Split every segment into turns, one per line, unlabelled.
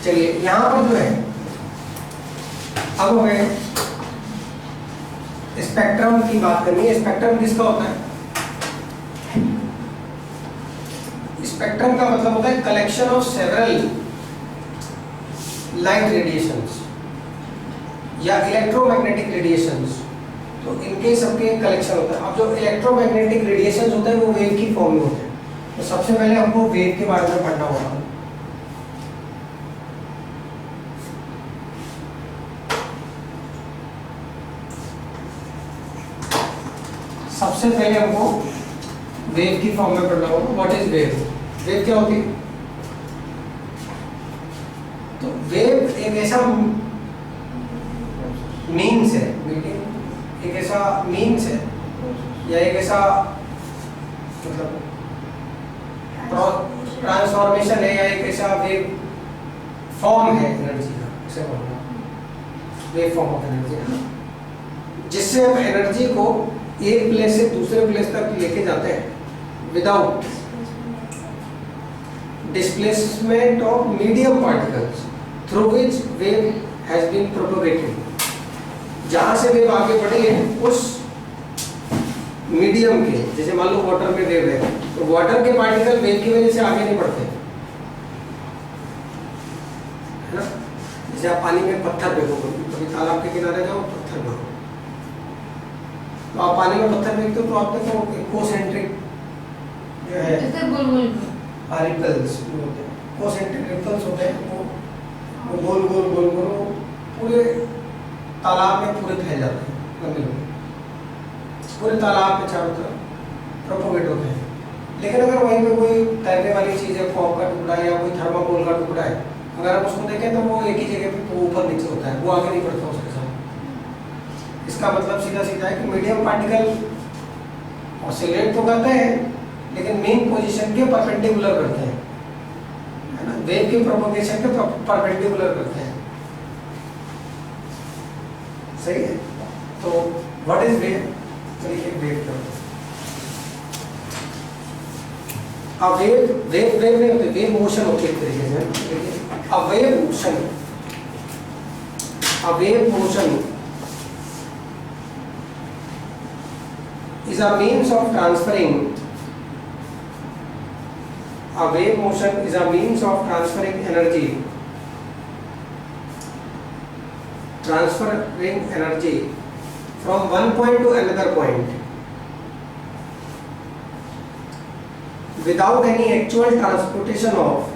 चलिए यहाँ पर जो है अब हमें स्पेक्ट्रम की बात करनी है। स्पेक्ट्रम किसका होता है? स्पेक्ट्रम का मतलब होता है collection of several light radiations या इलेक्ट्रोमैग्नेटिक रेडिएशंस, तो इनके सबके कलेक्शन होता है। अब जो इलेक्ट्रोमैग्नेटिक रेडिएशंस होते हैं वो वेव की फॉर्म में होते हैं। तो सबसे पहले हमको वेव के बारे में पढ़ना होगा। सबसे पहले हमको वेव की फॉर्म में पढ़ना होगा। What is wave? वेव क्या होती है? तो वेव एक ऐसा मीन्स है, एक ऐसा मीन्स है या एक ऐसा मतलब ट्रांसफॉर्मेशन है या एक ऐसा वेव फॉर्म है एनर्जी का, इसे बोलना वेव फॉर्म ऑफ एनर्जी, जिससे हम एनर्जी को एक प्लेस से दूसरे प्लेस तक लेके जाते हैं without displacement of medium particles through which wave has been propagated. जहां से वेव आगे बढ़ी है उस मीडियम के, जैसे मान लो वाटर में वेव है तो वाटर के पार्टिकल वेव की वजह से आगे नहीं बढ़ते, है ना। जैसे आप पानी में पत्थर फेंको, कभी तालाब के किनारे जाओ पत्थर फेंको, तो आप पानी में पत्थर फेंकते हो तो आप देखो कोसेंट्रिक जो है रिपल्स होते हैं, कोसेंट्रिक रिपल्स होते हैं, वो गोल गोल गोल गोल पूरे तालाब में पूरे फैल जाते हैं, लंबे लंबे पूरे तालाब में चारों तरफ प्रोपोगेट होते हैं। लेकिन अगर वहीं पे कोई तैरने वाली चीज़ है, फॉग का टुकड़ा है या कोई थर्माकोल का टुकड़ा है, अगर आप उसको देखें तो वो एक ही जगह पे ऊपर नीचे होता है, वो आगे नहीं बढ़ता उसके साथ। इसका मतलब सीधा सीधा है कि मीडियम पार्टिकल ऑसिलेट तो करते हैं लेकिन मेन पोजीशन के परपेंडिकुलर करते हैं, है ना, वेव के प्रोपोगेशन के परपेंडिकुलर करते हैं। सही है। तो व्हाट इज वेव? चलिए वेव क्या होता है? अब वेव नहीं होती, वेव मोशन होती है एक तरीके से। अब wave motion is a means of transferring energy from one point to another point without any actual transportation of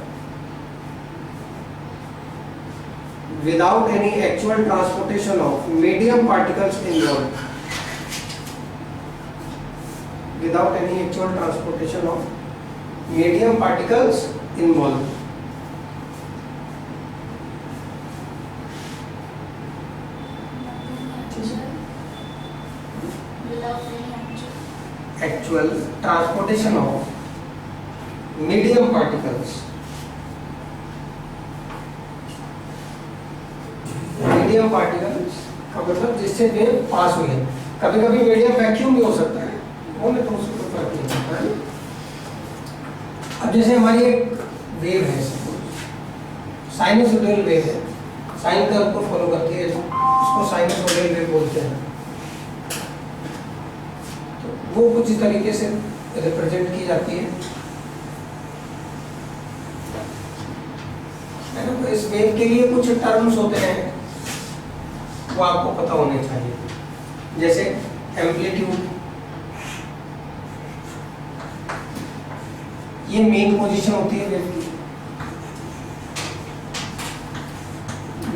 medium particles involved. Without any actual transportation of medium particles involved. Actual transportation of medium particles. Medium particles का मतलब जिससे wave पास हुई है। कभी कभी medium vacuum भी हो सकता है, तो उसको फर्क नहीं पड़ता है। अब जैसे हमारी एक वेव है, साइनसोइडल वेव है, साइन कर्व को फॉलो करती है, उसको साइनसोइडल वेव बोलते हैं। तो वो कुछ इस तरीके से रिप्रेजेंट की जाती है ना। तो इस वेव के लिए कुछ टर्म्स होते हैं, वो आपको पता होने चाहिए, जैसे एम्पलीट्यूड, ये मेन पोजीशन होती है वेव की।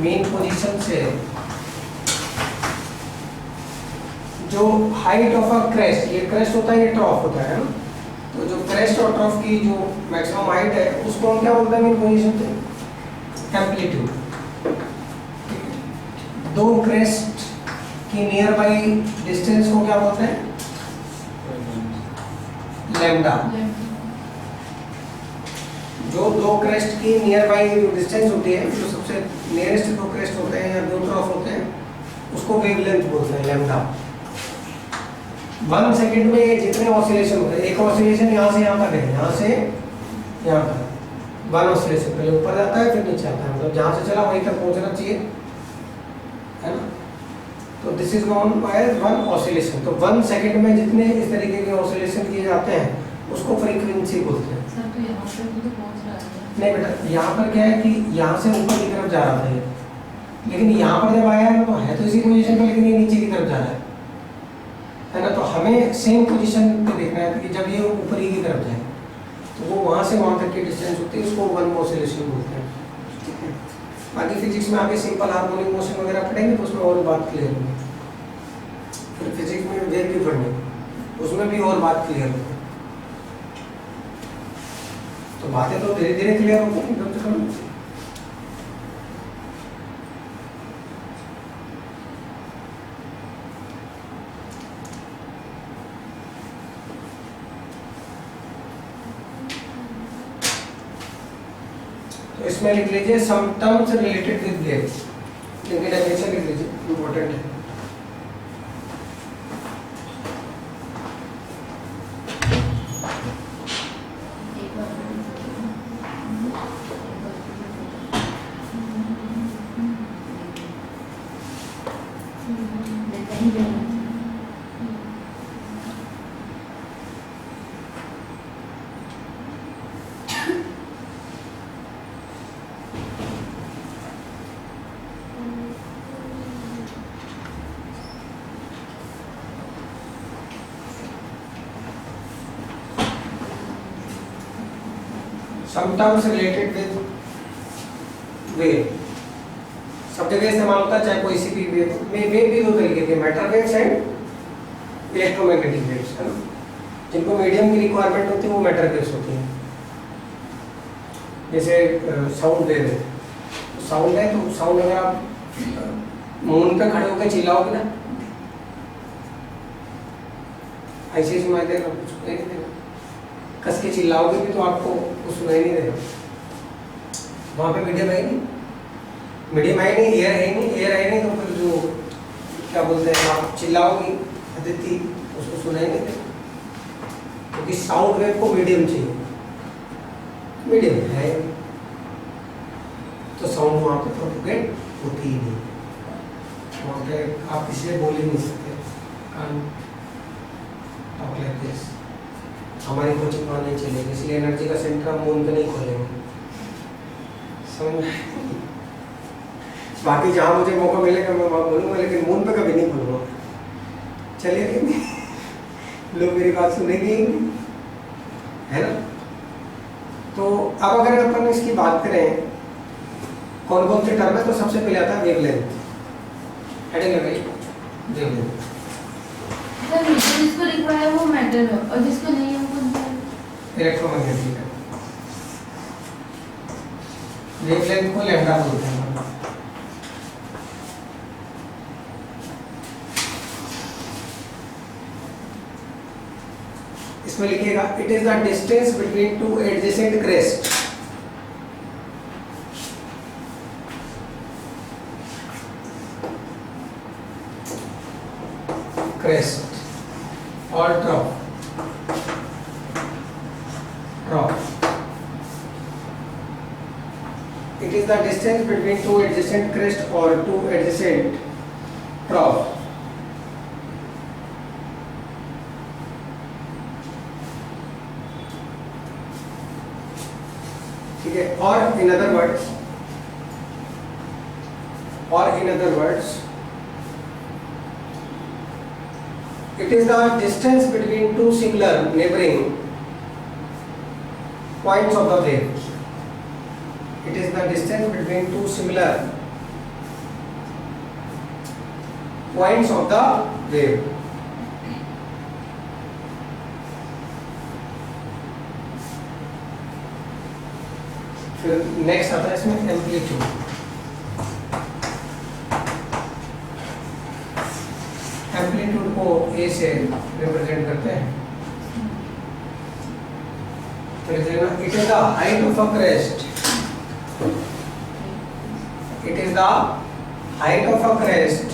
मेन पोजीशन से जो हाइट ऑफ अ क्रेस्ट, ये क्रेस्ट होता है, ये ट्रॉफ होता है ना, तो जो क्रेस्ट और ट्रॉफ की जो मैक्सिमम हाइट है उसको हम क्या बोलते हैं मेन पोजीशन से? एम्पलीट्यूड। दो क्रेस्ट की नियर बाई डिस्टेंस को क्या बोलते हैं? लैम्डा। जो दो क्रेस्ट की नियर बाई डिस्टेंस होती है, जो सबसे नियरेस्ट दो क्रेस्ट होते हैं या दो ट्रॉफ होते हैं, उसको वेवलेंथ बोलते हैं, लैम्डा। 1 सेकंड में जितने ऑसिलेशन होते हैं, एक ऑसिलेशन यहाँ से यहाँ तक है, यहाँ से यहाँ तक, वन ऑसिलेशन, पहले ऊपर जाता है फिर नीचे आता है, मतलब जहाँ से चला वहीं तक पहुँचना चाहिए, है ना। तो this is known as one oscillation. तो 1 सेकंड में जितने इस तरीके के ऑसिलेशन किए जाते हैं उसको फ्रीक्वेंसी बोलते हैं।
सर तो यहाँ पे भी तो पहुँच रहा है।
नहीं बेटा, यहाँ पर क्या है कि यहाँ से ऊपर की तरफ जा रहा था ये, लेकिन यहाँ पर जब आया है तो है तो इसी पोजीशन पे, लेकिन ये नीचे की तरफ जा रहा है ना। तो हमें सेम पोजीशन पे देखना है कि जब ये ऊपर ही की तरफ जाए तो वो वहाँ से वहाँ तक की डिस्टेंस होती है, उसको वन ऑसिलेशन बोलते हैं, ठीक है। बाकी फिजिक्स में आगे सिंपल हार्मोनिक मोशन वगैरह पढ़ेंगे तो उसमें और बात क्लियर होगी। फिर फिजिक्स में वेव भी पढ़नी, उसमें भी और बात क्लियर होगी। तो बातें तो धीरे धीरे क्लियर होगी एकदम से कम। तो इसमें लिख लीजिए some terms related with waves, इनकी डेफिनेशन लिख लीजिए, इंपॉर्टेंट है। Some terms related with wave, सब जगह इस्तेमाल होता है, चाहे कोई सी भी वेव में। वेव भी दो तरीके के, matter waves and electromagnetic waves, है ना। जिनको मीडियम की रिक्वायरमेंट होती है वो मैटर वेव्स होती हैं। जैसे साउंड वेव है, साउंड है तो साउंड अगर आप मून पे खड़े होकर चिल्लाओगे ना, ऐसे सुनाई देगा, कुछ सुनाई नहीं देगा। कस के चिल्लाओगे भी तो आपको कुछ सुनाई नहीं देगा। वहाँ पे मीडियम है नहीं, मीडियम है नहीं, एयर है नहीं, एयर है नहीं, तो फिर जो क्या बोलते हैं आप चिल्लाओगी अदिति, उसको सुनाई नहीं देगा, क्योंकि साउंड वेव को मीडियम चाहिए, मीडियम है तो साउंड वहाँ पे प्रोपोगेट होती ही नहीं। वहाँ पे आप इसलिए बोल ही नहीं सकते, टॉक लाइक दिस, हमारी कोचिंग वहाँ नहीं चलेगी, इसलिए एनर्जी का सेंटर हम मून पे नहीं खोलेंगे, समझ। बाकी जहाँ मुझे मौका मिलेगा मैं वहाँ बोलूँगा, लेकिन मून पे कभी नहीं बोलूँगा। चलिए लोग मेरी बात सुनेंगे, है ना। तो अब अगर अपन इसकी बात करें कौन कौन से टर्म है, तो सबसे पहले आता है वेवलेंथ। हेडिंग लगाइए, वेवलेंथ।
जिसको रिक्वायर है वो मैटर है और जिसको नहीं है वो कौन सा है?
इलेक्ट्रोमैग्नेटिक है। वेवलेंथ को लैम्डा बोलते हैं। इसमें लिखिएगा it is the distance between two adjacent crest. Crest और drop, it is the distance between two adjacent crest or two adjacent trough. ठीक है। और in other words it is the distance between two similar neighboring points of the wave. It is the distance between two similar points of the wave. फिर next आता है इसमें amplitude. Amplitude को ए से represent करते हैं। तो it is the height of a crest, it is the height of a crest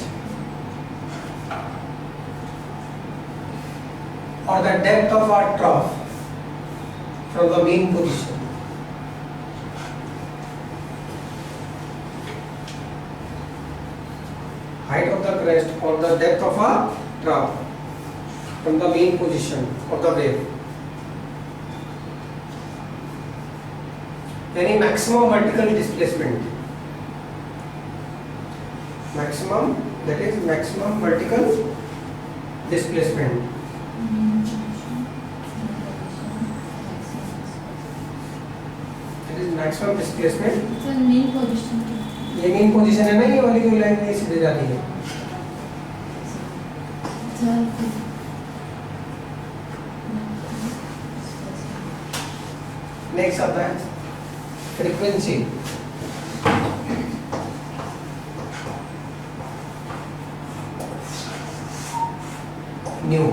or the depth of a trough from the mean position. rest or the depth of a trough from the mean position of the wave. यानी maximum vertical displacement, maximum, that is maximum vertical displacement. That is maximum displacement.
Sir main position
ये main position है ना, ये वाली जो line है सीधे जाती है. नेक्स्ट आता है फ्रीक्वेंसी. न्यू.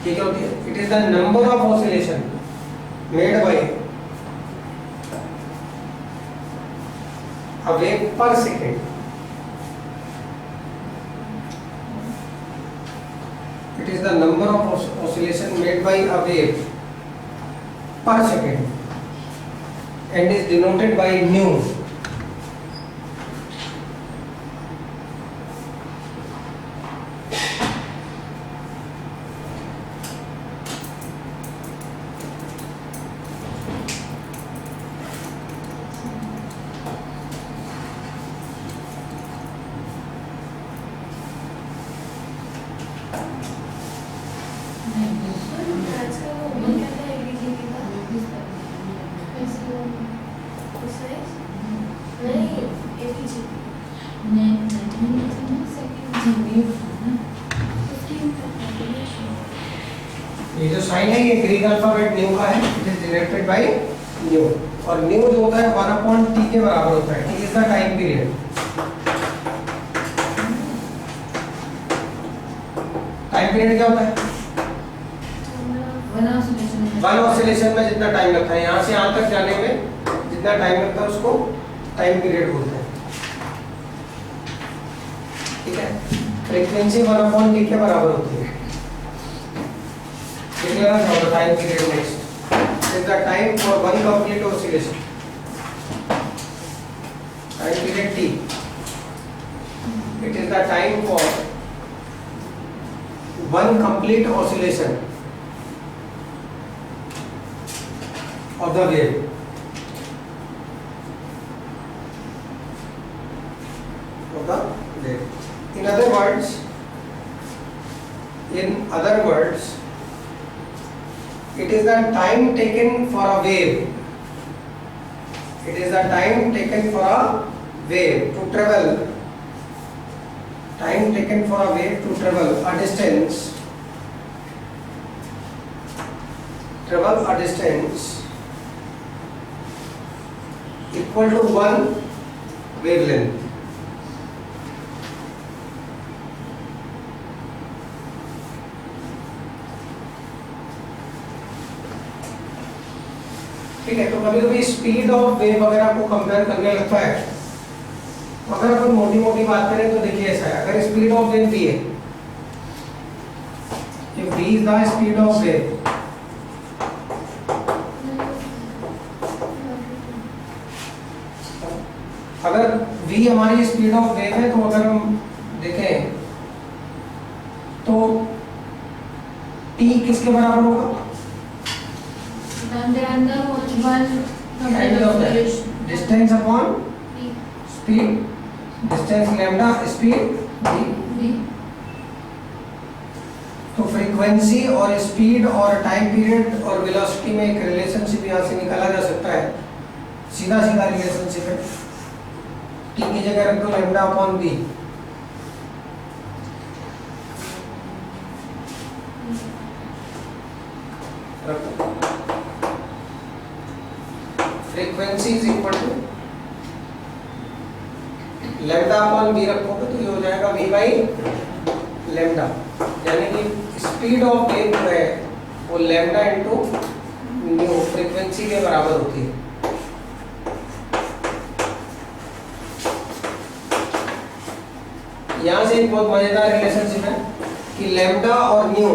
ये क्या होती है? It is the number of oscillation made by a wave per second. It is the number of oscillation made by a wave per second and is denoted by nu. ये जो sign है ये Greek alphabet new का है. It is denoted by new. और new जो होता है 1/t के बराबर होता है. T is the time period. Time period क्या होता है? वन ऑसिलेशन में जितना टाइम लगता है, यहाँ से यहाँ तक जाने में जितना टाइम लगता है उसको टाइम पीरियड बोलते हैं. ठीक है. फ्रीक्वेंसी 1/t के बराबर होती है. Time period next is the time for one complete oscillation. Time period t. It is the time for one complete oscillation of the wave. Of the wave. In other words, it is the time taken for a wave. It is the time taken for a wave to travel. Time taken for a wave to travel a distance. Travel a distance equal to one wavelength. ठीक है. तो कभी कभी speed of wave वगैरह को compare करने लगता है. तो अगर अपन मोटी मोटी बात करें तो देखिए ऐसा है. अगर स्पीड ऑफ वेव v है, if v is the speed of wave, अगर v हमारी स्पीड ऑफ वेव है, तो अगर हम देखें तो t किसके बराबर होगा? Distance upon speed. Distance lambda, speed v. तो फ्रीक्वेंसी और स्पीड और टाइम पीरियड और वेलोसिटी में एक रिलेशनशिप यहाँ से निकाला जा सकता है. सीधा सीधा रिलेशनशिप है. टी की जगह रख दो lambda upon B. Frequency is equal to lambda upon B रखोगे तो ये हो जाएगा वी बाई लैम्डा. यानी कि स्पीड ऑफ वेव जो है वो लैम्डा इंटू न्यू फ्रीक्वेंसी के बराबर होती है. यहाँ से एक बहुत मजेदार रिलेशनशिप है कि लैम्डा और न्यू,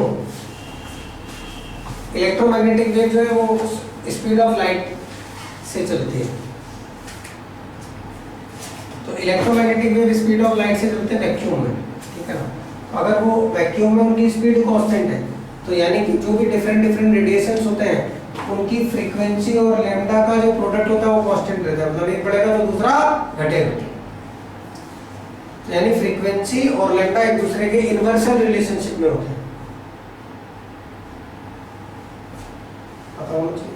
इलेक्ट्रोमैग्नेटिक वेव जो है वो स्पीड ऑफ लाइट से चलती है। तो electromagnetic wave speed of light से चलते हैं वैक्यूम में, ठीक है ना। अगर वो वैक्यूम में उनकी स्पीड कांस्टेंट है, तो यानी कि जो भी डिफरेंट रेडिएशंस होते हैं उनकी फ्रीक्वेंसी और लैम्डा का जो प्रोडक्ट होता है वो कांस्टेंट रहता है, मतलब एक बढ़ेगा तो दूसरा घटेगा। यानी फ्रीक्वेंसी और लैम्डा एक दूसरे के इनवर्सल रिलेशनशिप में होते हैं। पता होना चाहिए,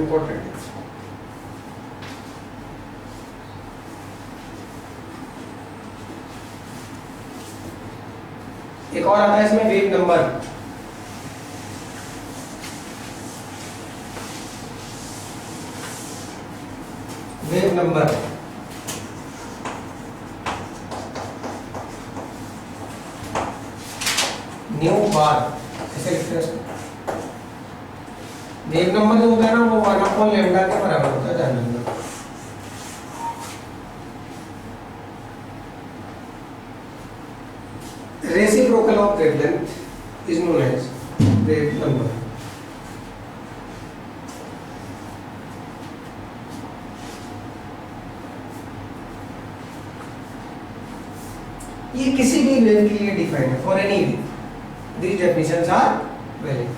इम्पोर्टेंट है। एक और आता है इसमें wave number. Wave number nu बार ऐसे लिखते हैं। वेव नंबर जो होता है ना वो 1/λ के बराबर होता है, ध्यान रखना। Reciprocal of wavelength is known as wave number. ये किसी भी वेव के लिए डिफाइन है, for any wave these definitions are valid.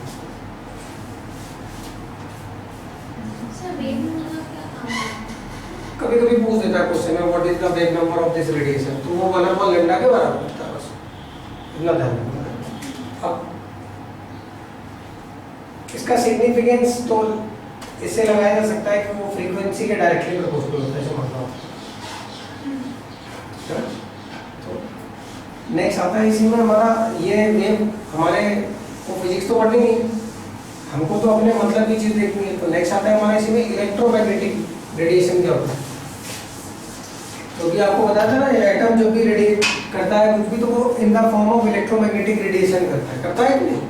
Sir wave number क्या काम है?
कभी कभी पूछ देता है क्वेश्चन में what is the wave number of this radiation, तो वो 1/λ के बराबर होता है, बस इतना ध्यान रखना। अब इसका सिग्निफिकेंस तो इससे लगाया जा सकता है कि वो फ्रीक्वेंसी के डायरेक्टली प्रोपोर्शनल होता है, ऐसा मतलब। तो नेक्स्ट आता है इसी में हमारा ये वेव, हमारे को फिजिक्स तो पढ़नी नहीं, हमको तो अपने मतलब की चीज देखनी है। तो नेक्स्ट आता है हमारा इसी में इलेक्ट्रोमैग्नेटिक रेडिएशन क्या होता है। तो भी आपको बताया था ना, ये एटम जो भी रेडिएट करता है कुछ भी, तो वो in the form of electromagnetic radiation करता है कि नहीं।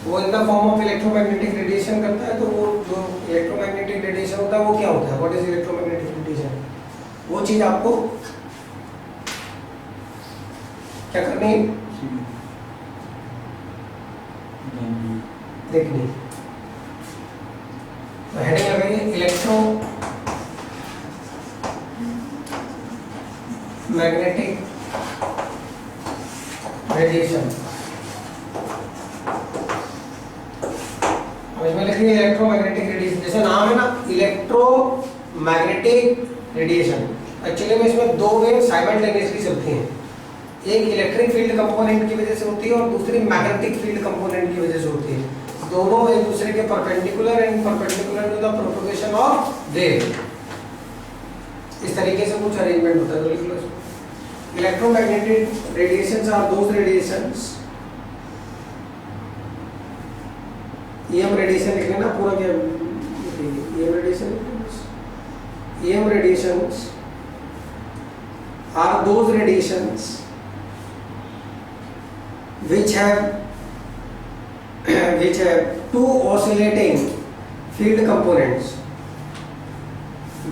वो in the form of electromagnetic radiation करता है। तो वो जो इलेक्ट्रोमैग्नेटिक रेडिएशन होता है वो क्या होता है, व्हाट इज इलेक्ट्रोमैग्नेटिक रेडिएशन, वो चीज आपको क्या करनी है, देखनी। तो हेडिंग लगाइए इलेक्ट्रो मैग्नेटिक रेडिएशन। इसमें लिखिए इलेक्ट्रोमैग्नेटिक रेडिएशन, जैसे नाम है ना इलेक्ट्रोमैग्नेटिक रेडिएशन। एक्चुअली में इसमें दो वेव साइमल्टेनियसली चलती हैं, एक इलेक्ट्रिक फील्ड कंपोनेंट की वजह से होती है और दूसरी मैग्नेटिक फील्ड कंपोनेंट की वजह से होती है। दोनों एक दूसरे के perpendicular and perpendicular to the propagation of wave. इस तरीके से कुछ अरेंजमेंट होता है। तो लिख लो इसको, electromagnetic radiations are those radiations, EM radiation लिख लेना पूरा, क्या EM radiation, EM radiations are those radiations which have two oscillating field components,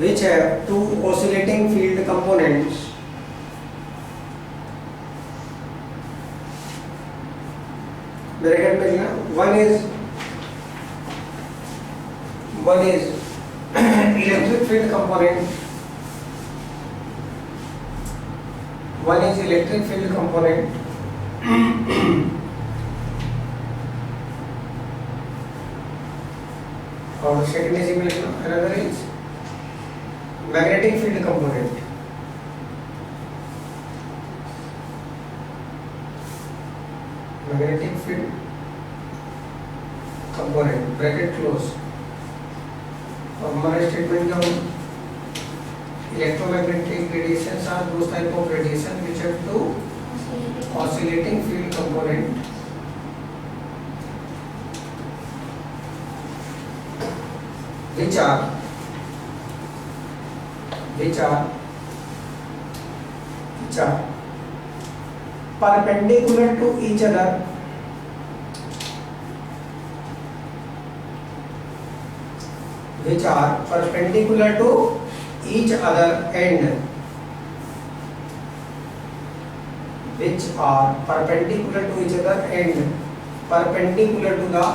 which have two oscillating field components bracket में लिखना, one is electric field component, one is electric field component और second is equal to another is magnetic field component. Magnetic field component bracket close. और हमारा statement क्या होगा, electromagnetic radiations are those type of radiation which have two oscillating field component which are perpendicular to each other, which are perpendicular to each other and which are perpendicular to each other and perpendicular to the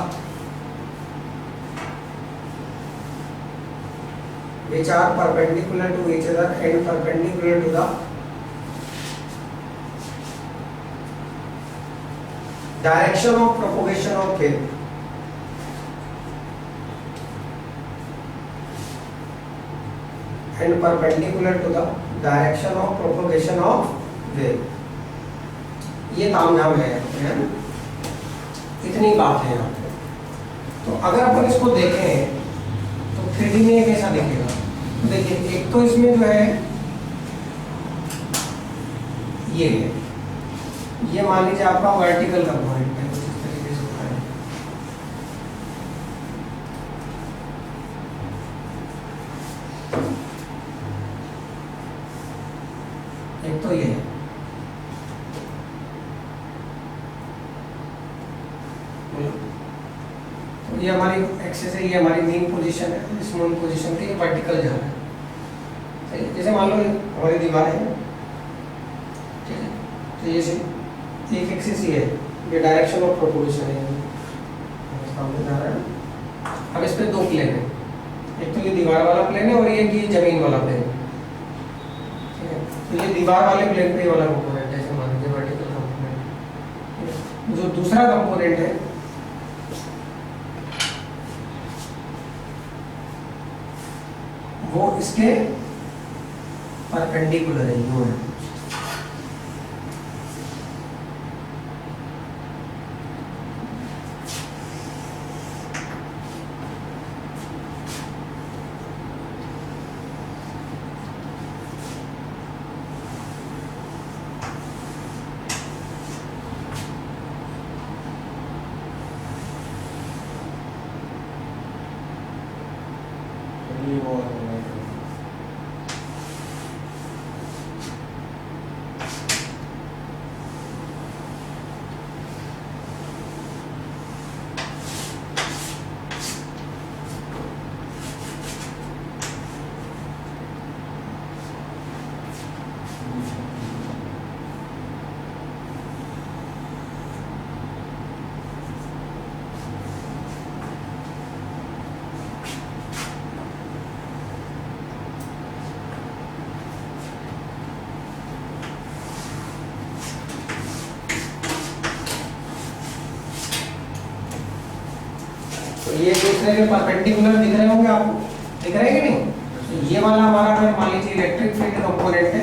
which are perpendicular to each other and perpendicular to the direction of propagation of wave. And perpendicular to the direction of propagation of wave. ये तामझाम है यहाँ पे, इतनी बात है यहाँ पे। तो अगर अपन इसको देखें तो 3D में ये कैसा दिखेगा? देखिए, एक तो इसमें जो है ये है, ये मान लीजिए आपका वर्टिकल कंपोनेंट है, कुछ इस तरीके से होता है। एक तो ये है, तो ये हमारी एक्सेस है, ये हमारी मेन पोजीशन है, इस मेन पोजीशन के ये वर्टिकल जा रहा है। सही है? जैसे मान लो हमारी दीवार है, ठीक है, तो ये एक एक्सिस ये है, ये डायरेक्शन ऑफ प्रोपोगेशन है, सामने जा रहा है। अब इस पे दो प्लेन है, एक तो ये दीवार वाला प्लेन है और ये कि जमीन वाला प्लेन है, ठीक है। तो ये दीवार वाले प्लेन पे ये वाला कंपोनेंट है, जैसे मान लीजिए वर्टिकल कंपोनेंट। जो दूसरा कंपोनेंट है वो इसके परपेंडिकुलर है, यूं है। तो ये दूसरे के परपेंडिकुलर दिख रहे होंगे आपको, दिख रहे हैं कि नहीं? तो ये वाला हमारा अगर मान लीजिए इलेक्ट्रिक फील्ड कंपोनेंट है,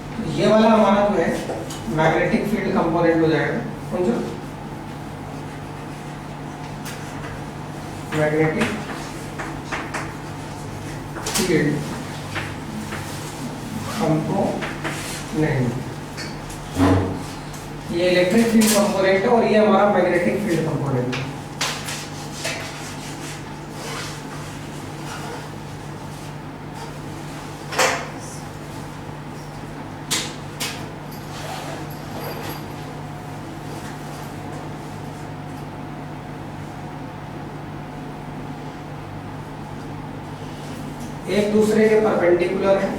तो ये वाला हमारा जो है मैग्नेटिक फील्ड कंपोनेंट हो जाएगा। समझो, मैग्नेटिक फील्ड कंपोनेंट, ये इलेक्ट्रिक फील्ड कंपोनेंट है और ये हमारा मैग्नेटिक फील्ड कंपोनेंट है। एक दूसरे के परपेंडिकुलर है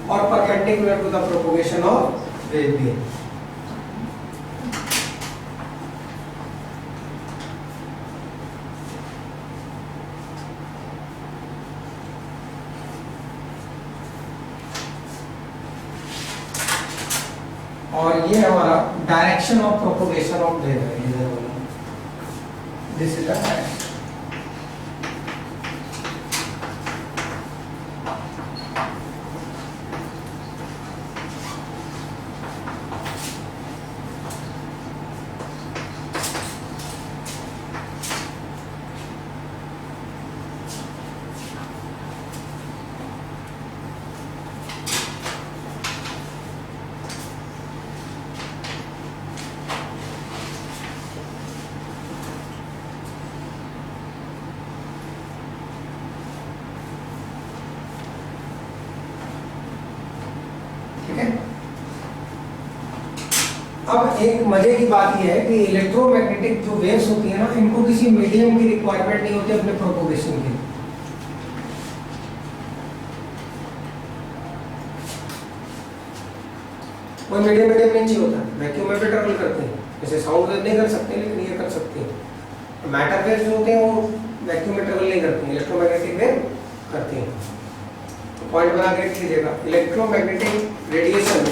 और perpendicular to the propagation of wave भी है। और ये हमारा direction of propagation of wave है, दिस इज द डायरेक्शन। अब एक मजे की बात यह है कि इलेक्ट्रोमैग्नेटिक जो वेव्स होती है ना, इनको किसी मीडियम की रिक्वायरमेंट नहीं होती अपने प्रोपोगेशन के लिए। कोई मीडियम मीडियम रेंज ही होता है, वैक्यूम में भी ट्रेवल करते हैं, जैसे साउंड वेव नहीं कर सकते लेकिन ये कर सकते हैं। मैटर वेव जो होते हैं वो वैक्यूम में ट्रेवल नहीं करते हैं, इलेक्ट्रोमैग्नेटिक वेव करते हैं। तो पॉइंट बना के लिख लीजिएगा, electromagnetic radiation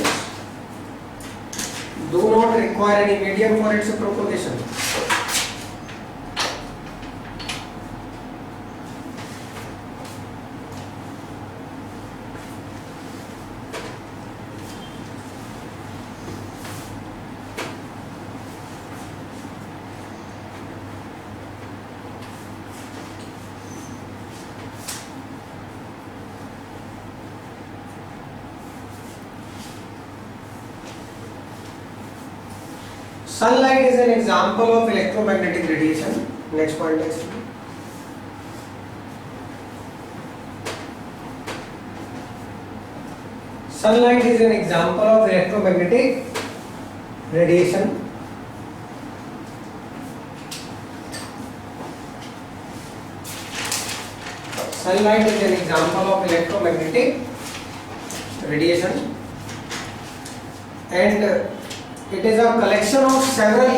do not require any medium for its propagation. Sunlight is an example of electromagnetic radiation. Next point next. Sunlight is an example of electromagnetic radiation. Sunlight is an example of electromagnetic radiation, and it is a collection of several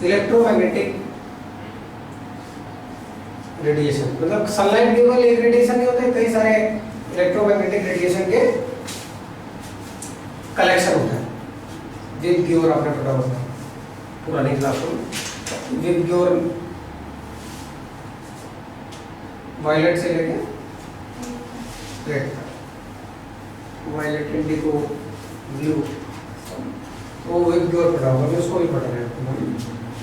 electromagnetic radiation. मतलब sunlight केवल एक radiation नहीं होता है, कई सारे electromagnetic radiation के collection होता है। विब ग्योर आपने पढ़ा होगा पुरानी क्लास में, विब ग्योर वायलेट से लेके रेड तक, वायलेट, इंडिगो, ब्लू, तो विब ग्योर पढ़ा होगा, मैं उसको भी पढ़ रहा हूँ।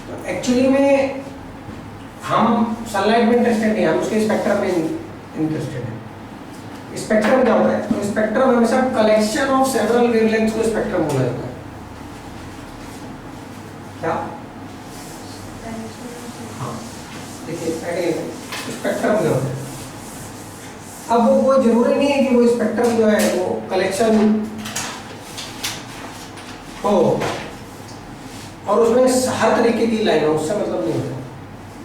तो एक्चुअली में हम सनलाइट में इंटरेस्टेड नहीं, हम उसके स्पेक्ट्रम में इंटरेस्टेड हैं। स्पेक्ट्रम क्या होता है? तो स्पेक्ट्रम हमेशा कलेक्शन ऑफ सेवरल वेवलेंथ्स को स्पेक्ट्रम बोला जाता है। क्या? हाँ, देखिए स्पेक्ट्रम क्या होता है। अब वो जरूरी नहीं है कि वो स्पेक्ट्रम जो है वो कलेक्शन हो और उसमें हर तरीके की लाइन हो, उससे मतलब नहीं होता।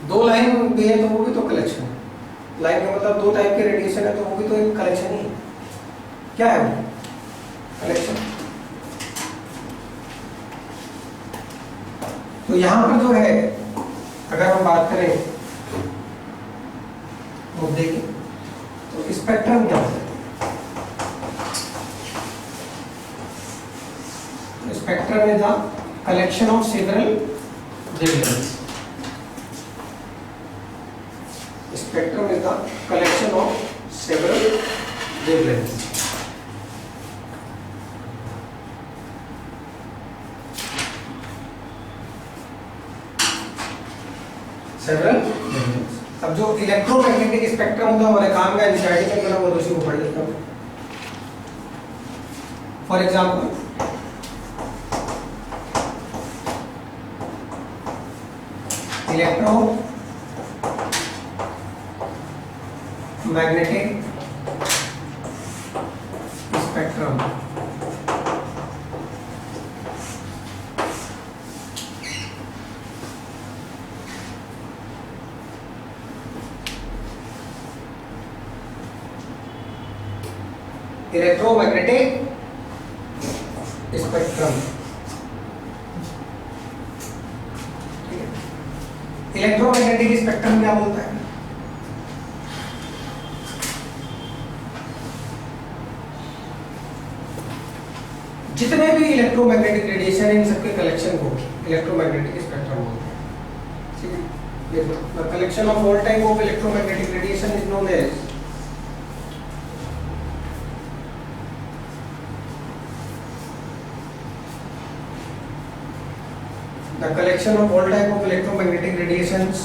दो लाइन भी है तो वो भी तो कलेक्शन है। लाइन का मतलब दो टाइप के रेडिएशन है तो वो भी तो एक कलेक्शन ही है। क्या है वो? कलेक्शन। तो यहाँ पर जो है अगर हम बात करें मुद्दे की, तो स्पेक्ट्रम क्या होता है? Spectrum is the collection of several wavelengths. Spectrum is the collection of several wavelengths. Several wavelengths. अब जो इलेक्ट्रोमैग्नेटिक स्पेक्ट्रम होता है हमारे काम का एनसीईआरटी में बना हुआ, उसी को पढ़ लेता हूँ। For example electro magnetic spectrum. Electromagnetic spectrum. Electromagnetic spectrum क्या बोलता है? जितने भी इलेक्ट्रोमैग्नेटिक रेडिएशन है इन सबके कलेक्शन को इलेक्ट्रोमैग्नेटिक स्पेक्ट्रम बोलते हैं। ठीक है, देखो the collection of all type of electromagnetic radiation is known as the collection of all type of electromagnetic radiations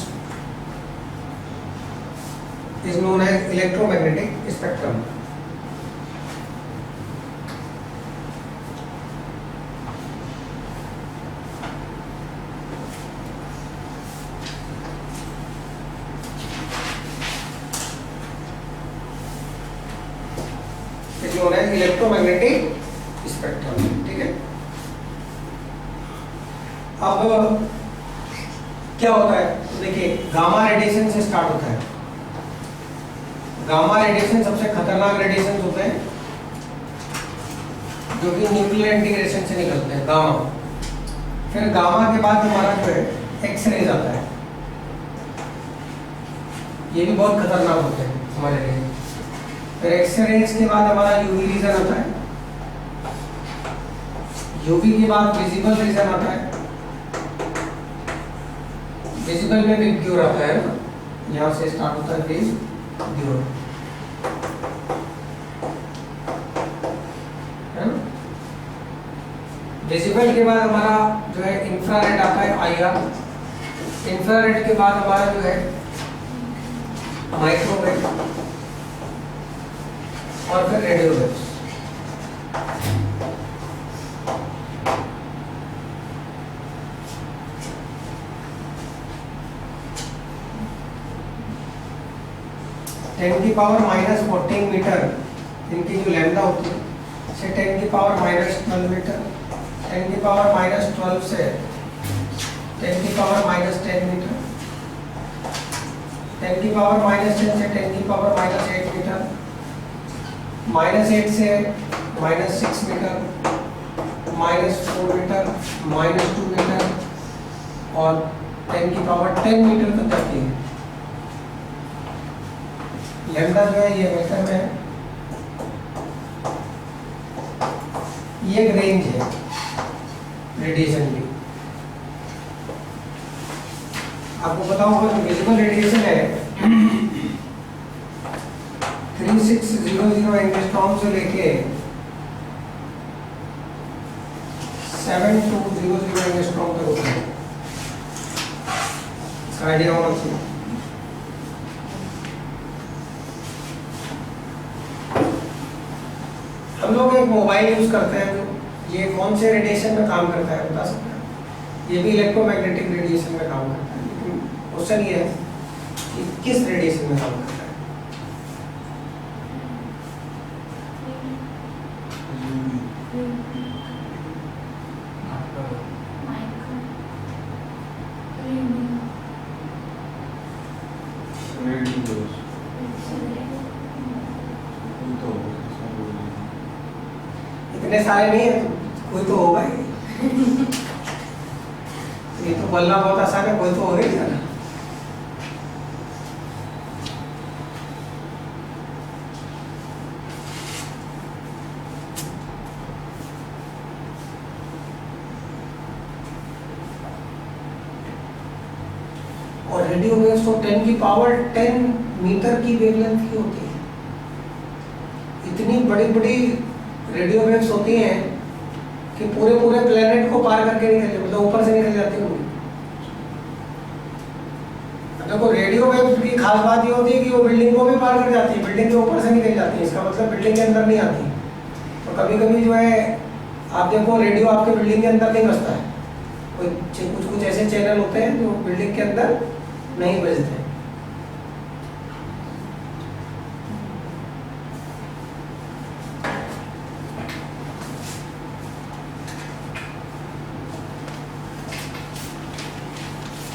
is known as electromagnetic spectrum. Is known as electromagnetic spectrum. ठीक है। अब क्या होता है, तो देखिए गामा रेडिएशन से start होता है। गामा रेडिएशन सबसे खतरनाक रेडिएशन होते हैं जो कि न्यूक्लियर इंटीग्रेशन से निकलते हैं, गामा। फिर गामा के बाद हमारा जो है एक्स रेज आता है, ये भी बहुत खतरनाक होते हैं हमारे लिए। फिर एक्स रेज के बाद हमारा यूवी रीजन आता है, यूवी के बाद विजिबल रीजन आता है, विजिबल में भी ग्योर आता है ना, यहाँ से स्टार्ट होता है फिर ग्योर, है ना। विजिबल के बाद हमारा जो है इंफ्रारेड आता है, आईआर। इंफ्रारेड के बाद हमारा जो है माइक्रोवेव और फिर रेडियो वेव्स। (10⁻⁻14 मीटर इनकी जो लैम्डा होती है, से 10⁻⁻12 मीटर, 10⁻⁻12 से 10⁻⁻10 मीटर, 10⁻⁻10 से 10⁻⁻8 मीटर, -8 से -6 मीटर, -4 मीटर, -2 मीटर और 10⁻10 मीटर तक जाती है। लैम्डा जो है ये मीटर में है, ये एक रेंज है रेडिएशन की। आपको पता होगा जो विजिबल रेडिएशन है 3600 एंगस्ट्रॉम से लेके 7200 एंगस्ट्रॉम तक होता है, इसका आइडिया होना चाहिए। हम लोग एक मोबाइल यूज करते हैं, तो ये कौन से रेडिएशन में काम करता है बता सकते हैं? ये भी इलेक्ट्रोमैग्नेटिक रेडिएशन में काम करता है, लेकिन क्वेश्चन ये है कि किस रेडिएशन में काम करता है? इतने सारे नहीं है, कोई तो होगा ही। ये तो बोलना बहुत आसान है, कोई तो होगा ही ना। और रेडियो वेव्स तो 10⁻10 मीटर की वेवलेंथ की होती है। इतनी बड़ी बड़ी रेडियो वेव्स होती हैं कि पूरे पूरे प्लेनेट को पार करके निकल, मतलब ऊपर से निकल जाती होंगी। देखो रेडियो वेव्स की खास बात ये होती है कि वो बिल्डिंग को भी पार कर जाती है, बिल्डिंग के ऊपर से निकल जाती है, इसका मतलब बिल्डिंग के अंदर नहीं आती। तो कभी कभी जो है आप देखो रेडियो आपके बिल्डिंग के अंदर नहीं बजता है, कुछ कुछ ऐसे चैनल होते हैं जो बिल्डिंग के अंदर नहीं बजते।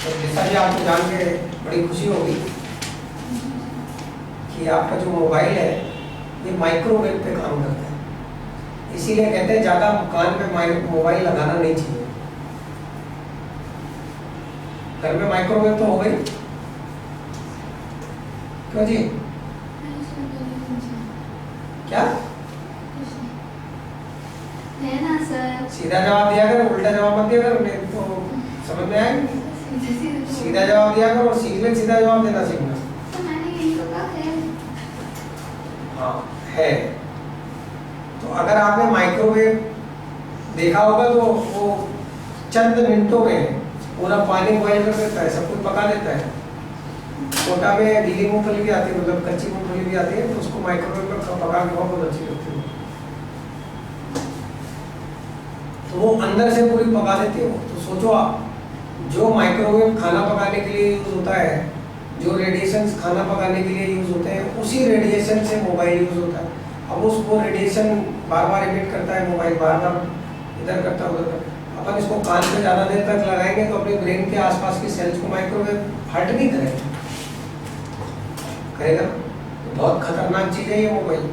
तो जैसा कि आपको जान के बड़ी खुशी होगी कि आपका जो मोबाइल है ये माइक्रोवेव पे काम करता है, इसीलिए कहते हैं ज़्यादा कान पे मोबाइल लगाना नहीं चाहिए। घर में माइक्रोवेव तो हो गई, क्यों जी? क्या
है ना सर?
सीधा जवाब दिया करो, उल्टा जवाब मत दिया करो, नहीं तो समझ में आएगा। सीधा जवाब दिया करो, सीख ले, सीधा जवाब देना सीखना।
तो मैंने यही तो कहा है।
हाँ है। तो अगर आपने माइक्रोवेव देखा होगा तो वो चंद मिनटों में पूरा पानी बॉयल कर देता है, सब कुछ पका देता है। कोटा में गीली मूंगफली भी आती है, मतलब कच्ची मूंगफली भी आती है, तो उसको माइक्रोवेव में पका के बहुत अच्छी लगती है। तो वो अंदर से पूरी पका देती है। तो सोचो आप, जो माइक्रोवेव खाना पकाने के लिए यूज होता है, जो रेडिएशन खाना पकाने के लिए यूज होते हैं, उसी रेडिएशन से मोबाइल यूज होता है। अब उसको रेडिएशन बार बार इमिट करता है मोबाइल, बार बार इधर करता है उधर करता है। अपन इसको कान पे ज़्यादा देर तक लगाएंगे तो अपने ब्रेन के आसपास की सेल्स को माइक्रोवेव हर्ट नहीं करेगा। तो बहुत खतरनाक चीज़ है ये मोबाइल।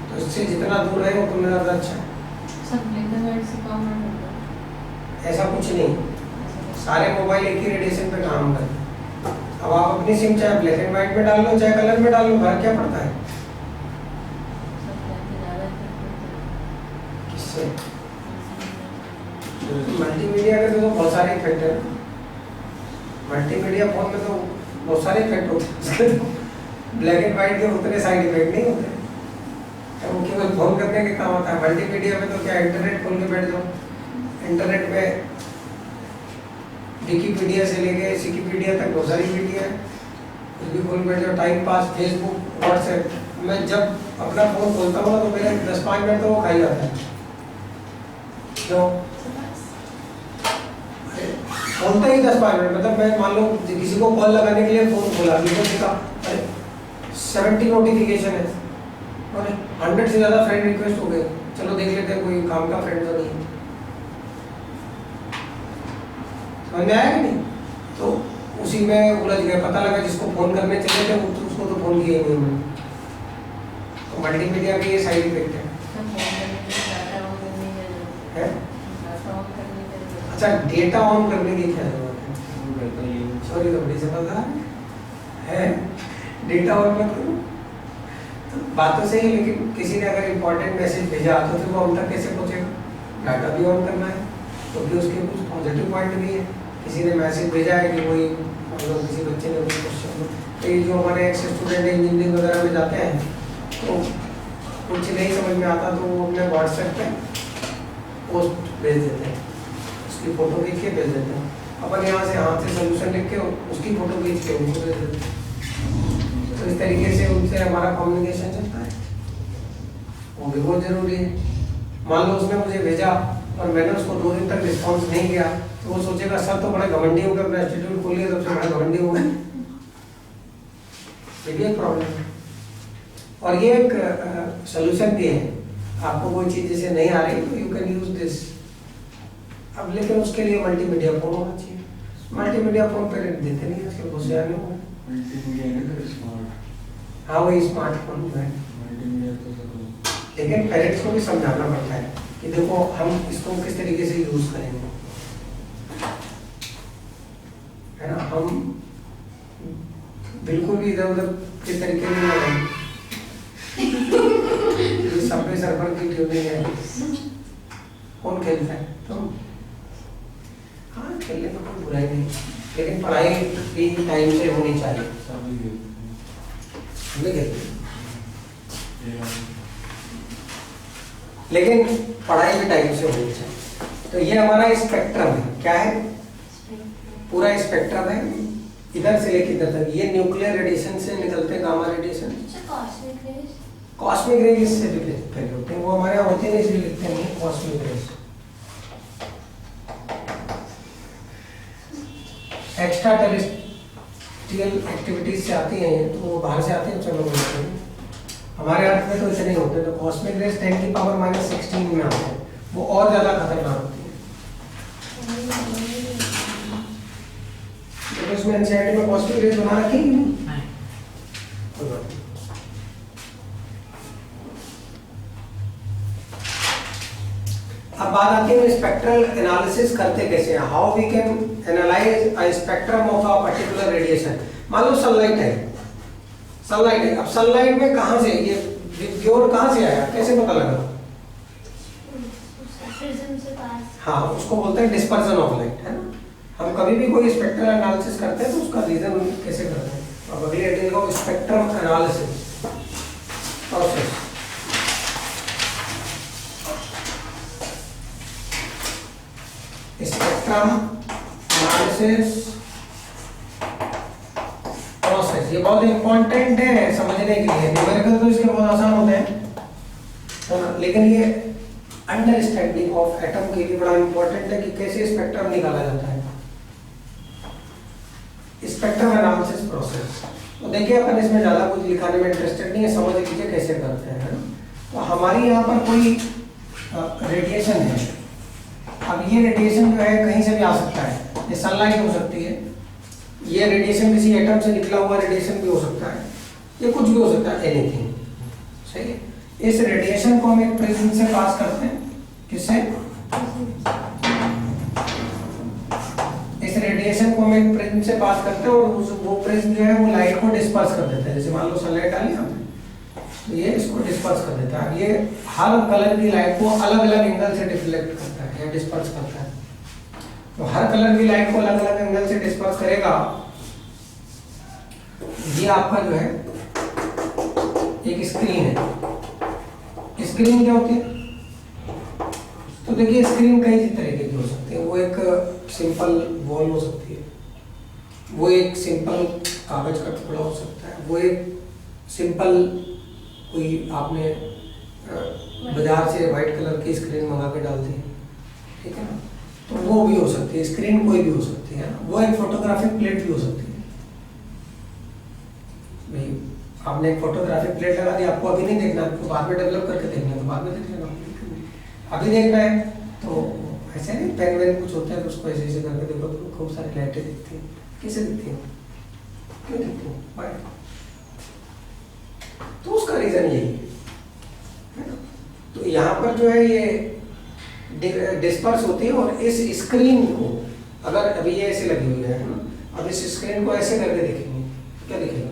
तो इससे जितना दूर रहे उतना ज़्यादा अच्छा है। ऐसा कुछ नहीं, सारे मोबाइल एक ही रेडिएशन पे काम करते हैं। अब आप अपनी सिम चाहे ब्लैक एंड व्हाइट में डाल लो चाहे कलर में डाल लो, फर्क क्या पड़ता है? किससे? मल्टीमीडिया के तो बहुत सारे इफेक्ट है। मल्टीमीडिया फोन में तो बहुत सारे इफेक्ट होते हैं। ब्लैक एंड व्हाइट के उतने साइड इफेक्ट नहीं होते, वो केवल फोन करने के काम आता है। मल्टीमीडिया में तो क्या इंटरनेट खोल के बैठ जाओ, इंटरनेट पे विकिपीडिया से लेके सिकिपीडिया तक बहुत सारी वीडियो है, कुछ भी खोल बैठ जाओ। टाइम पास फेसबुक व्हाट्सएप, मैं जब अपना फोन खोलता हूँ ना तो मेरे 10-5 मिनट तो वो खा ही जाता है। क्यों? खोलते ही 10-5 मिनट, मतलब मैं मान लो किसी को कॉल लगाने के लिए फोन खोला, अरे 70 नोटिफिकेशन है और 100 से ज़्यादा फ्रेंड रिक्वेस्ट हो गए, चलो देख लेते हैं कोई काम का फ्रेंड तो नहीं। समझ में आया कि नहीं? तो उसी में उलझ गए, पता लगा जिसको फोन करने चले थे उसको तो फोन किया ही नहीं मैंने। तो मल्टीमीडिया के ये साइड इफेक्ट है। अच्छा, डेटा ऑन करने की क्या जरूरत है? सॉरी तो बड़ी समझदार है, डेटा ऑन मत करो। तो बात तो सही है, लेकिन किसी ने अगर इम्पोर्टेंट मैसेज भेजा तो फिर वो उन तक कैसे पहुँचेगा? डाटा भी ऑन करना है, तो फिर उसके कुछ पॉजिटिव पॉइंट भी है। किसी ने मैसेज भेजा है कि कोई मतलब किसी बच्चे ने कुछ क्वेश्चन, तो ये जो हमारे एक्स स्टूडेंट इंजीनियरिंग वगैरह में जाते हैं तो कुछ नहीं समझ में आता तो वो अपने व्हाट्सएप पे पोस्ट भेज देते हैं, उसकी फ़ोटो खींच के भेज देते हैं। अपन यहाँ से हाथ से सोल्यूशन लिख के उसकी फ़ोटो खींच के उनको भेज देते हैं। तो इस तरीके से उनसे हमारा कम्युनिकेशन चलता है, वो भी बहुत ज़रूरी है। मान लो उसने मुझे भेजा और मैंने उसको 2 दिन तक रिस्पॉन्स नहीं किया तो वो सोचेगा सर तो बड़े घमंडी हो गए, अपना इंस्टीट्यूट खोल लिया तब से बड़े घमंडी हो गए। ये भी एक प्रॉब्लम है। और ये एक सोल्यूशन भी है, आपको कोई चीज़ जैसे नहीं आ रही तो यू कैन यूज दिस। अब लेकिन उसके लिए मल्टीमीडिया फोन होना चाहिए। मल्टीमीडिया फोन पे देते नहीं आजकल, बहुत सारे लोग हैं। हाँ वही स्मार्टफोन है, लेकिन पेरेंट्स को भी समझाना पड़ता है कि देखो हम इसको किस तरीके से यूज करेंगे, है ना। हम बिल्कुल भी इधर उधर किस तरीके में लगाएंगे, सब पे सर्वर की ट्यूनिंग है, कौन खेलता है? तो हाँ खेलने में कोई बुराई नहीं, लेकिन पढ़ाई भी टाइम से होनी चाहिए। लेकिन पढ़ाई भी टाइम से होनी चाहिए। तो ये हमारा स्पेक्ट्रम है, क्या है? पूरा स्पेक्ट्रम है, इधर से लेकर इधर तक। ये न्यूक्लियर रेडिएशन से निकलते हैं गामा रेडिएशन, कॉस्मिक रेज इससे भी पहले होते हैं, वो हमारे यहाँ होते हैं इसलिए लिखते हैं cosmic rays. Extra terrestrial activities से आती हैं तो वो बाहर से आते हैं, चलो बोलते हैं। हमारे अर्थ में तो ऐसे नहीं होते, तो कॉस्मिक रेज 10⁻16 में आते हैं, वो और ज़्यादा खतरनाक होती है। तो उसमें एनसीईआरटी में कॉस्मिक रेज बना रखी है नहीं? कोई बात नहीं। अब बात आती है स्पेक्ट्रल एनालिसिस करते कैसे हैं, how we can analyse a spectrum of a particular radiation. मान लो सनलाइट है, सनलाइट है, अब सनलाइट में कहाँ से ये विबग्योर कहाँ से आया, कैसे पता लगा? हाँ, उसको बोलते हैं डिस्पर्जन ऑफ लाइट, है ना। हम कभी भी कोई स्पेक्ट्रल एनालिसिस करते हैं तो उसका रीजन कैसे करते हैं। अब अगली हेडिंग को spectrum analysis process. Spectrum analysis process, ये बहुत इंपॉर्टेंट है समझने के लिए। न्यूमेरिकल तो इसके बहुत आसान होते हैं, लेकिन ये अंडरस्टैंडिंग ऑफ एटम के लिए बड़ा इंपॉर्टेंट है कि कैसे स्पेक्ट्रम निकाला जाता है। स्पेक्ट्रम एनालिसिस प्रोसेस, तो देखिए अपन इसमें ज़्यादा कुछ लिखाने में इंटरेस्टेड नहीं है, समझ लीजिए कैसे करते हैं, है ना। तो हमारी यहाँ पर कोई रेडिएशन है। अब ये रेडिएशन जो है कहीं से भी आ सकता है, ये सनलाइट हो सकती है, ये रेडिएशन किसी एटम से निकला हुआ रेडिएशन भी हो सकता है, ये कुछ भी हो सकता है, एनीथिंग। सही है। इस रेडिएशन को हम एक प्रिज्म से पास करते हैं, किससे? इस रेडिएशन को हम एक प्रिज्म से पास करते हैं और वो प्रिज्म जो है वो लाइट को डिस्पर्स कर देता है। जैसे मान लो सनलाइट डाली हमने, तो ये इसको डिस्पर्स कर देता है। ये हर कलर की लाइट को अलग अलग एंगल से डिफ्लेक्ट करता है या डिस्पर्स करता है। तो हर कलर की लाइट को अलग अलग एंगल से डिस्पर्स करेगा। ये आपका जो है एक स्क्रीन है। स्क्रीन क्या होती है? तो देखिए स्क्रीन कई तरीके की हो सकती है। वो एक सिंपल वॉल हो सकती है, वो एक सिंपल कागज का टुकड़ा हो सकता है, वो एक सिंपल कोई आपने बाजार से व्हाइट कलर की स्क्रीन मंगा के डाल दी, ठीक है ना, तो वो भी हो सकती है। स्क्रीन कोई भी हो सकती है ना। वो एक फोटोग्राफिक प्लेट भी हो सकती है। भाई आपने एक फोटोग्राफिक प्लेट लगा दी, आपको अभी नहीं देखना, आपको बाद में डेवलप करके देखना है तो बाद में देख लेना। अभी देखना है तो ऐसे नहीं, पेन वेन कुछ होता है तो उसको ऐसे ऐसे करके देखो तो खूब सारी लाइटें दिखती हैं। कैसे दिखती हैं? क्यों दिखती हैं? Why? तो उसका रीजन यही है ना। तो यहाँ पर जो है ये डिस्पर्स होती है और इस स्क्रीन को अगर अभी ये ऐसे लगी हुई है ना, अब इस स्क्रीन को ऐसे करके देखेंगे क्या दिखेगा?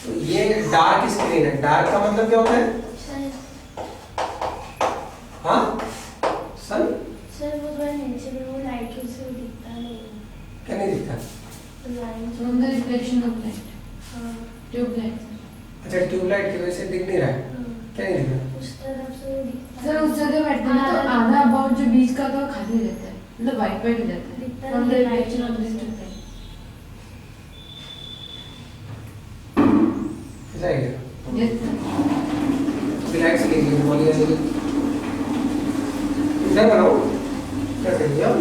तो ये डार्क स्क्रीन है। डार्क का मतलब क्या होता है? हाँ सन।
सर वो थोड़ा नीचे में वो लाइट की से दिखता नहीं।
क्या नहीं दिखता?
Line
from the reflection of light,
हाँ
ट्यूबलाइट।
अच्छा ट्यूबलाइट की वजह से दिख नहीं रहा है। क्या नहीं दिख रहा?
उस तरफ से वो दिखता
सर उस जगह बैठते हैं तो आधा अबाउट जो बीच का तो खाली रहता है, मतलब वाइट वाइट रहता है
दिखता
फ्रॉम द
नहीं,
reflection of
light
this tubelight.
ऐसा है क्या?
Yes sir.
रिलैक्स लीजिए, बोलिए लीजिए। इधर बनाओ, क्या करिए आप?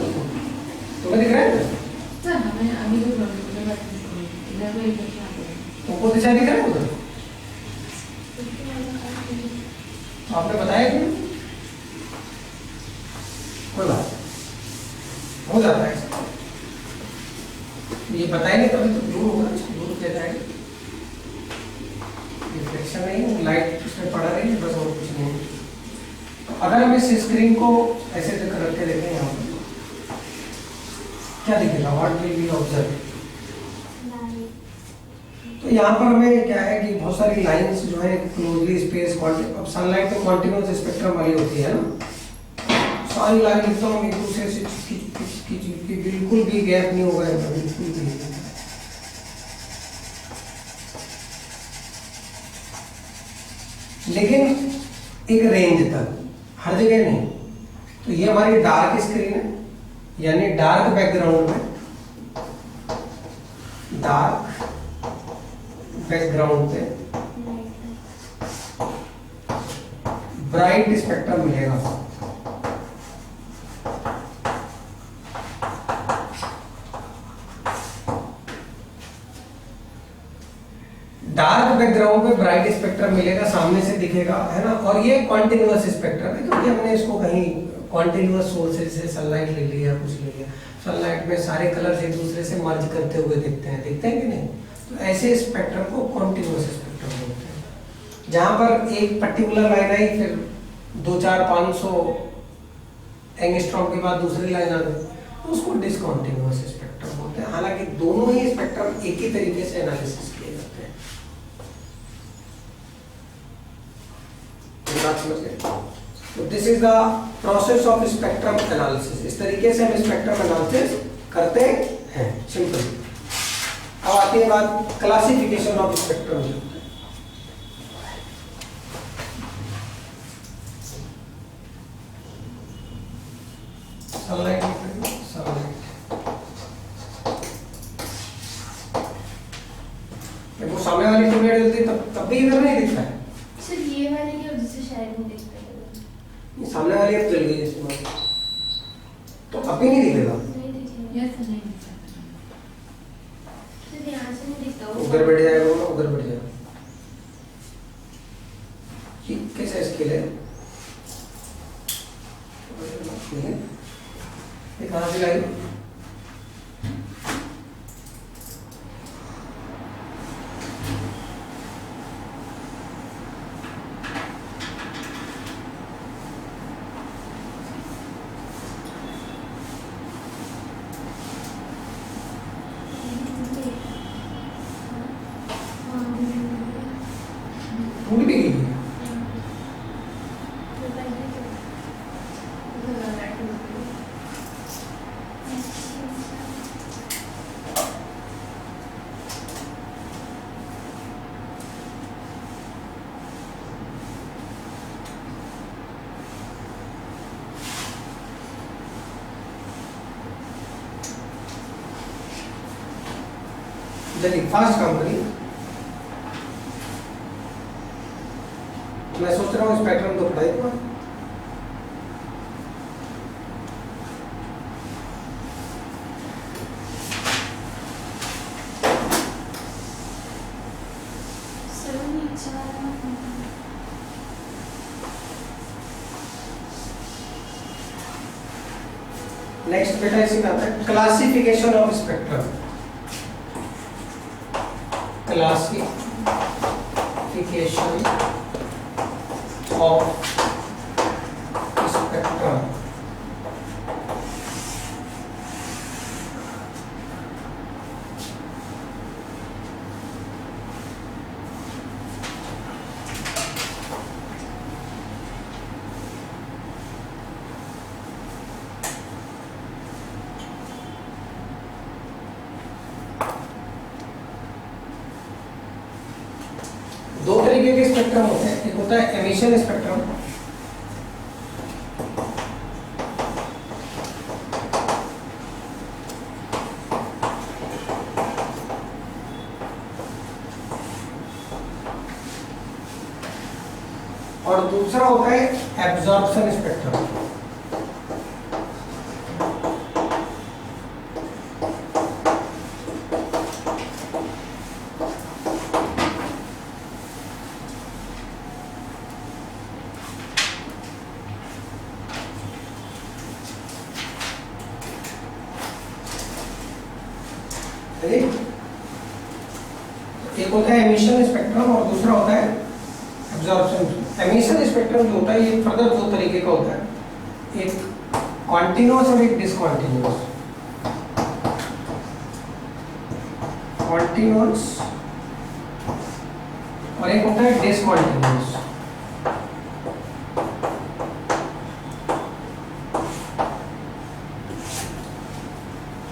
तुम्हें दिख रहा है?
सर हमें अभी जो प्रॉब्लम है इधर को रिफ्लेक्शन आता है।
तुमको दिशा दिख रहा है उधर? आपने बताया क्यों? कोई बात नहीं, हो जाता है ऐसा। ये बताएंगे तभी तो दूर होगा, दूर दे जाएंगे। रिफ्लेक्शन नहीं, लाइट उसमें पड़ा रही है बस, और कुछ नहीं। तो अगर हम इस स्क्रीन को ऐसे रख के देखें यहाँ पर क्या दिखेगा? What will be observe? तो यहाँ पर हमें क्या है कि बहुत सारी लाइंस जो है क्लोजली स्पेस, अब सनलाइट तो कॉन्टिन्यूस स्पेक्ट्रम वाली होती है ना। सारी लाइन एकदम एक दूसरे से चिपकी बिल्कुल भी गैप नहीं होगा, बिल्कुल भी नहीं। लेकिन एक रेंज तक, हर जगह नहीं। तो ये हमारी डार्क स्क्रीन है, यानी डार्क बैकग्राउंड में, डार्क बैकग्राउंड पे ब्राइट स्पेक्ट्रम मिलेगा। डार्क बैकग्राउंड पे ब्राइट स्पेक्ट्रम मिलेगा, सामने से दिखेगा, है ना। और ये कॉन्टिन्यूअस स्पेक्ट्रम है क्योंकि हमने इसको कहीं कॉन्टिन्यूअस सोर्सेज से सनलाइट ले लिया, कुछ ले लिया। सनलाइट में सारे कलर्स एक दूसरे से मर्ज करते हुए दिखते हैं कि नहीं? तो ऐसे स्पेक्ट्रम को कॉन्टिन्यूअस स्पेक्ट्रम बोलते हैं, जहां पर एक पर्टिकुलर लाइन आई, फिर 2-4-500 एंगस्ट्रॉम के बाद दूसरी लाइन आ गई, तो उसको डिसकॉन्टिन्यूअस स्पेक्ट्रम बोलते हैं। हालांकि दोनों ही स्पेक्ट्रम एक ही तरीके से एनालिसिस किए जाते हैं। बात समझ गए? तो this is the process of spectrum analysis. इस तरीके से हम स्पेक्ट्रम एनालिसिस करते हैं, सिंपल। अब आती है बात क्लासिफिकेशन ऑफ स्पेक्ट्रम की। सनलाइट वो सामने वाली ट्यूबलाइट जलती तब भी इधर नहीं दिखता है।
सिर्फ ये वाले की वजह से शायद नहीं दिखता है।
ये सामने वाली अब जल गई इसमें, तो अभी नहीं दिखेगा।
नहीं दिखेगा।
यस नहीं दिखता।
सिर्फ यहाँ से नहीं दिखता।
उधर बैठ जाएगा वो, उधर बैठ जाएगा। कैसा स्केल है? टूट भी गई है। चलिए फास्ट काम करिए। मैं सोच रहा हूँ स्पेक्ट्रम तो पढ़ाई हुआ। नेक्स्ट बेटा इसी में आता है classification of spectrum. Classification of spectrum. दो तरीके के स्पेक्ट्रम होते हैं, एक होता है एमिशन स्पेक्ट्रम और दूसरा होता है एब्जॉर्प्शन स्पेक्ट्रम। एक होता है एमिशन स्पेक्ट्रम और दूसरा होता है एब्जॉर्प्शन। एमिशन स्पेक्ट्रम जो होता है ये फर्दर दो तरीके का होता है, एक कॉन्टिन्यूअस और एक डिसकॉन्टिन्यूअस। कॉन्टिन्यूअस और एक होता है डिसकॉन्टिन्यूअस।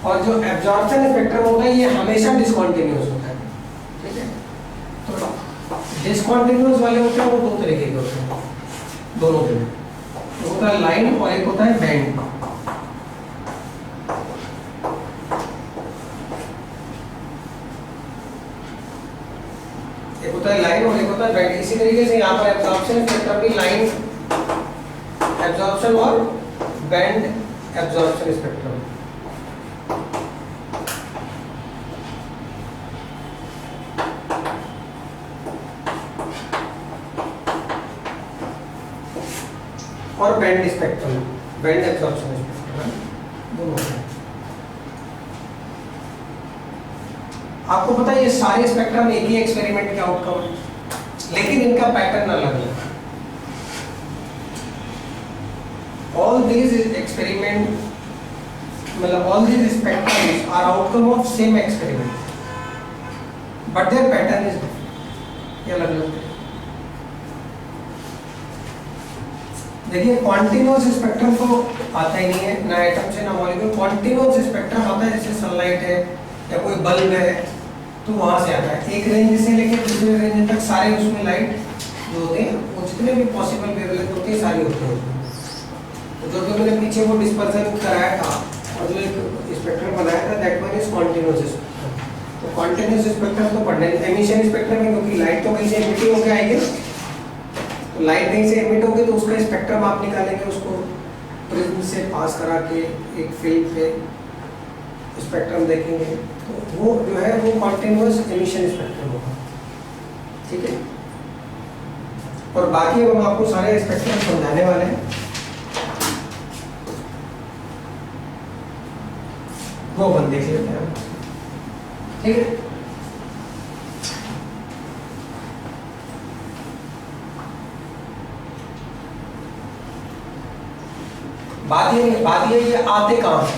और जो एब्जॉर्प्शन स्पेक्ट्रम होता है ये हमेशा डिसकंटिन्यूअस होता है, ठीक है। तो डिसकंटिन्यूअस वाले होते हैं वो दो तरीके के होते हैं, दोनों के लिए एक होता है लाइन और एक होता है बैंड। एक होता है लाइन और एक होता है बैंड। इसी तरीके से यहाँ पर एब्जॉर्प्शन स्पेक्ट्रम भी लाइन एब्जॉर्प्शन और बैंड एब्जॉर्प्शन स्पेक्ट्रम। और band spectrum, band absorption spectrum दोनों हैं। आपको पता है ये सारे स्पेक्ट्रम एक ही एक्सपेरिमेंट के आउटकम है, लेकिन इनका पैटर्न अलग है। ऑल दीज एक्सपेरिमेंट मतलब all these spectrums are outcome of same experiment but their pattern is different, ये अलग अलग है। देखिए क्वांटिन्यूअस स्पेक्ट्रम तो आता ही नहीं है, ना एटम से ना मॉलिक्यूल। क्वांटिन्यूअस स्पेक्ट्रम आता है जैसे सनलाइट है या कोई बल्ब है, तो वहां से आता है। एक रेंज से लेकर दूसरे रेंज तक सारे उसमें लाइट जो होते हैं वो जितने भी पॉसिबल वेवलेंथ होते हैं सारी होते हैं। तो जो मैंने पीछे वो डिस्पर्सन कराया था और जो एक स्पेक्ट्रम बनाया था that one is continuous spectrum. तो कॉन्टिन्यूअस स्पेक्ट्रम तो पढ़ने एमिशन स्पेक्ट्रम है, क्योंकि लाइट तो कहीं से एमिट होकर आएगी, तो लाइट कहीं से एमिट होगी तो उसका स्पेक्ट्रम आप निकालेंगे, उसको प्रिज्म से पास करा के एक फिल्म पे स्पेक्ट्रम देखेंगे, तो वो जो है वो कॉन्टिन्यूअस एमिशन स्पेक्ट्रम होगा, ठीक है। और बाकी हम आपको सारे स्पेक्ट्रम समझाने वाले हैं, वो अपन देख लेते हैं, ठीक है। बात ये आते कहाँ से,